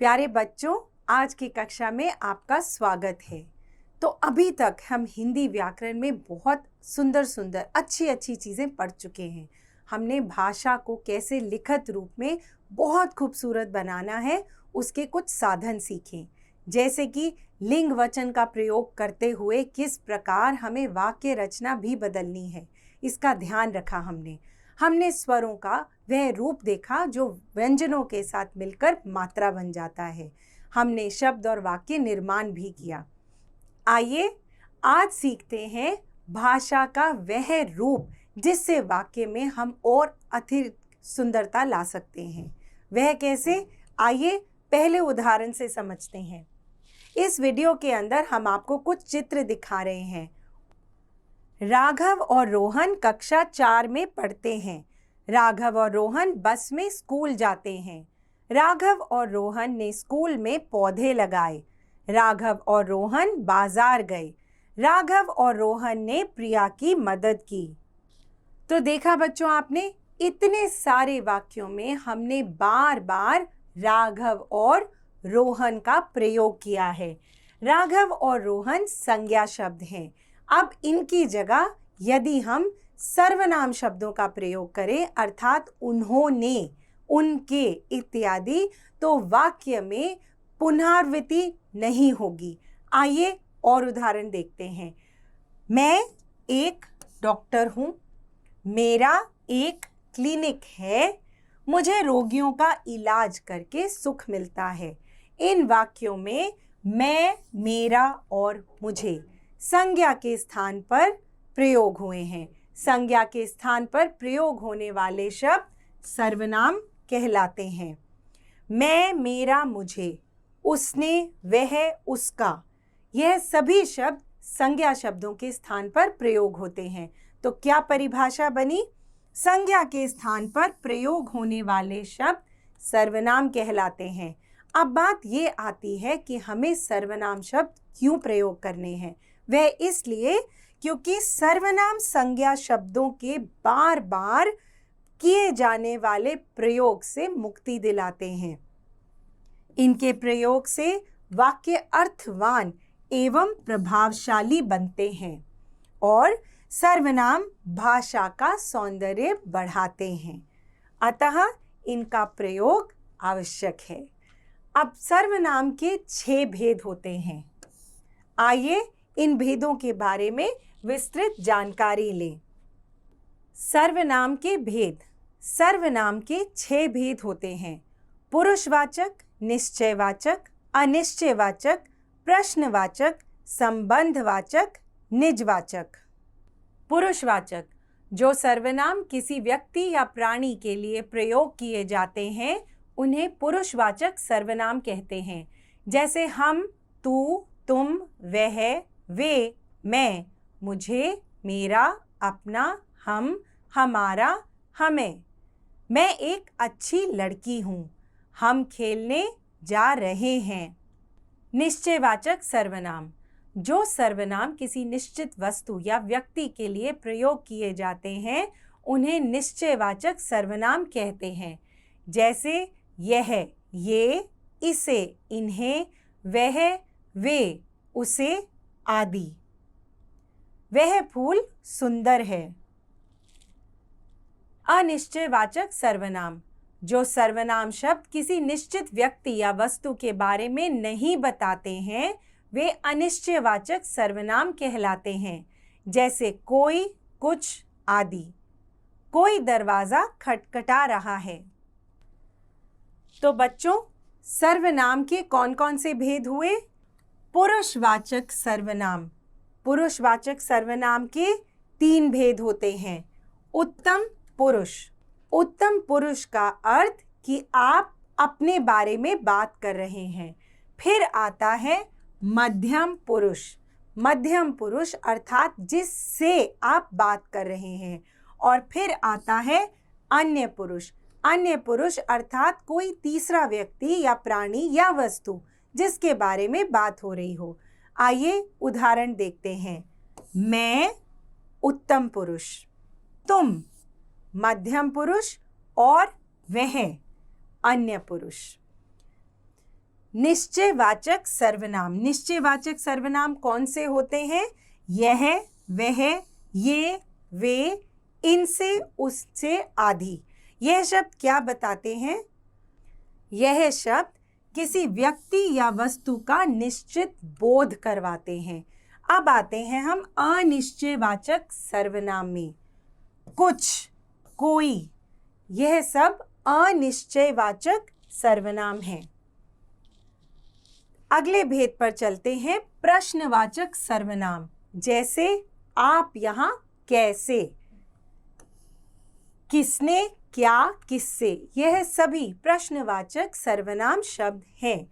प्यारे बच्चों, आज की कक्षा में आपका स्वागत है। तो अभी तक हम हिंदी व्याकरण में बहुत सुंदर सुंदर अच्छी चीज़ें पढ़ चुके हैं। हमने भाषा को कैसे लिखित रूप में बहुत खूबसूरत बनाना है, उसके कुछ साधन सीखे, जैसे कि लिंग वचन का प्रयोग करते हुए किस प्रकार हमें वाक्य रचना भी बदलनी है, इसका ध्यान रखा हमने स्वरों का वह रूप देखा जो व्यंजनों के साथ मिलकर मात्रा बन जाता है। हमने शब्द और वाक्य निर्माण भी किया। आइए आज सीखते हैं भाषा का वह रूप जिससे वाक्य में हम और अधिक सुंदरता ला सकते हैं। वह कैसे? आइए पहले उदाहरण से समझते हैं। इस वीडियो के अंदर हम आपको कुछ चित्र दिखा रहे हैं। राघव और रोहन कक्षा 4 में पढ़ते हैं। राघव और रोहन बस में स्कूल जाते हैं। राघव और रोहन ने स्कूल में पौधे लगाए। राघव और रोहन बाजार गए। राघव और रोहन ने प्रिया की मदद की। तो देखा बच्चों, आपने इतने सारे वाक्यों में हमने बार बार राघव और रोहन का प्रयोग किया है। राघव और रोहन संज्ञा शब्द हैं। अब इनकी जगह यदि हम सर्वनाम शब्दों का प्रयोग करें, अर्थात उन्होंने, उनके इत्यादि, तो वाक्य में पुनरावृत्ति नहीं होगी। आइए और उदाहरण देखते हैं। मैं एक डॉक्टर हूँ। मेरा एक क्लिनिक है। मुझे रोगियों का इलाज करके सुख मिलता है। इन वाक्यों में मैं, मेरा और मुझे संज्ञा के स्थान पर प्रयोग हुए हैं। संज्ञा के स्थान पर प्रयोग होने वाले शब्द सर्वनाम कहलाते हैं। मैं, मेरा, मुझे, उसने, वह, उसका, यह सभी शब्द संज्ञा शब्दों के स्थान पर प्रयोग होते हैं। तो क्या परिभाषा बनी? संज्ञा के स्थान पर प्रयोग होने वाले शब्द सर्वनाम कहलाते हैं। अब बात ये आती है कि हमें सर्वनाम शब्द क्यों प्रयोग करने हैं। वह इसलिए क्योंकि सर्वनाम संज्ञा शब्दों के बार बार किए जाने वाले प्रयोग से मुक्ति दिलाते हैं। इनके प्रयोग से वाक्य अर्थवान एवं प्रभावशाली बनते हैं और सर्वनाम भाषा का सौंदर्य बढ़ाते हैं। अतः इनका प्रयोग आवश्यक है। अब सर्वनाम के 6 भेद होते हैं। आइए इन भेदों के बारे में विस्तृत जानकारी लें। सर्वनाम के भेद। सर्वनाम के 6 भेद होते हैं। पुरुषवाचक, निश्चयवाचक, अनिश्चयवाचक, प्रश्नवाचक, संबंधवाचक, निजवाचक। पुरुषवाचक, जो सर्वनाम किसी व्यक्ति या प्राणी के लिए प्रयोग किए जाते हैं, उन्हें पुरुषवाचक सर्वनाम कहते हैं। जैसे हम, तू, तुम, वह, वे, मैं, मुझे, मेरा, अपना, हम, हमारा, हमें। मैं एक अच्छी लड़की हूँ। हम खेलने जा रहे हैं। निश्चयवाचक सर्वनाम, जो सर्वनाम किसी निश्चित वस्तु या व्यक्ति के लिए प्रयोग किए जाते हैं, उन्हें निश्चयवाचक सर्वनाम कहते हैं। जैसे यह, ये, इसे, इन्हें, वह, वे, उसे आदि। वह फूल सुंदर है। अनिश्चयवाचक सर्वनाम, जो सर्वनाम शब्द किसी निश्चित व्यक्ति या वस्तु के बारे में नहीं बताते हैं, वे अनिश्चयवाचक सर्वनाम कहलाते हैं। जैसे कोई, कुछ आदि। कोई दरवाजा खटखटा रहा है। तो बच्चों, सर्वनाम के कौन कौन से भेद हुए? पुरुषवाचक सर्वनाम। पुरुषवाचक सर्वनाम के 3 भेद होते हैं। उत्तम पुरुष। उत्तम पुरुष का अर्थ कि आप अपने बारे में बात कर रहे हैं। फिर आता है मध्यम पुरुष। मध्यम पुरुष अर्थात जिससे आप बात कर रहे हैं। और फिर आता है अन्य पुरुष। अन्य पुरुष अर्थात कोई तीसरा व्यक्ति या प्राणी या वस्तु जिसके बारे में बात हो रही हो। आइए उदाहरण देखते हैं। मैं उत्तम पुरुष, तुम मध्यम पुरुष और वह अन्य पुरुष। निश्चयवाचक सर्वनाम। निश्चयवाचक सर्वनाम कौन से होते हैं? यह, वह, ये, वे, इनसे, उससे आदि। यह शब्द क्या बताते हैं? यह शब्द किसी व्यक्ति या वस्तु का निश्चित बोध करवाते हैं। अब आते हैं हम अनिश्चयवाचक सर्वनाम में। कुछ, कोई, यह सब अनिश्चयवाचक सर्वनाम हैं। अगले भेद पर चलते हैं, प्रश्नवाचक सर्वनाम। जैसे आप यहाँ कैसे, किसने, क्या, किससे, यह सभी प्रश्नवाचक सर्वनाम शब्द हैं।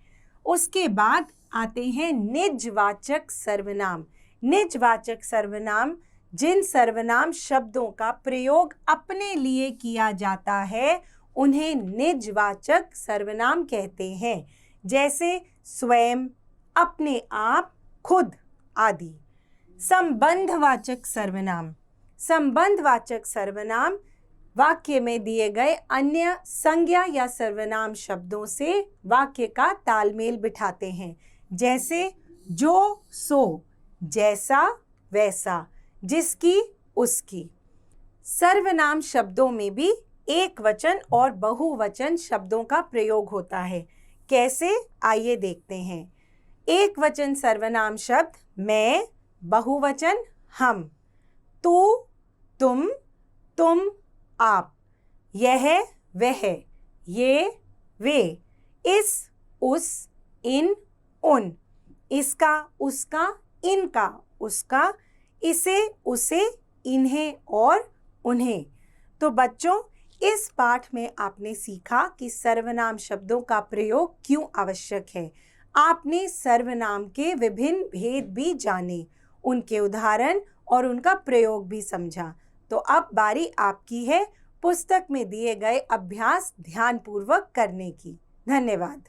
उसके बाद आते हैं निजवाचक सर्वनाम। निजवाचक सर्वनाम जिन सर्वनाम शब्दों का प्रयोग अपने लिए किया जाता है उन्हें निजवाचक सर्वनाम कहते हैं। जैसे स्वयं, अपने आप, खुद आदि। संबंधवाचक सर्वनाम। संबंधवाचक सर्वनाम वाक्य में दिए गए अन्य संज्ञा या सर्वनाम शब्दों से वाक्य का तालमेल बिठाते हैं। जैसे जो, सो, जैसा, वैसा, जिसकी, उसकी। सर्वनाम शब्दों में भी एक वचन और बहुवचन शब्दों का प्रयोग होता है। कैसे, आइए देखते हैं। एक वचन सर्वनाम शब्द मैं, बहुवचन हम, तू, तुम, आप, यह, वह, ये, वे, इस, उस, इन, उन, इसका, उसका, इनका, उसका, इसे, उसे, इन्हें और उन्हें। तो बच्चों, इस पाठ में आपने सीखा कि सर्वनाम शब्दों का प्रयोग क्यों आवश्यक है। आपने सर्वनाम के विभिन्न भेद भी जाने, उनके उदाहरण और उनका प्रयोग भी समझा। तो अब बारी आपकी है पुस्तक में दिए गए अभ्यास ध्यानपूर्वक करने की। धन्यवाद।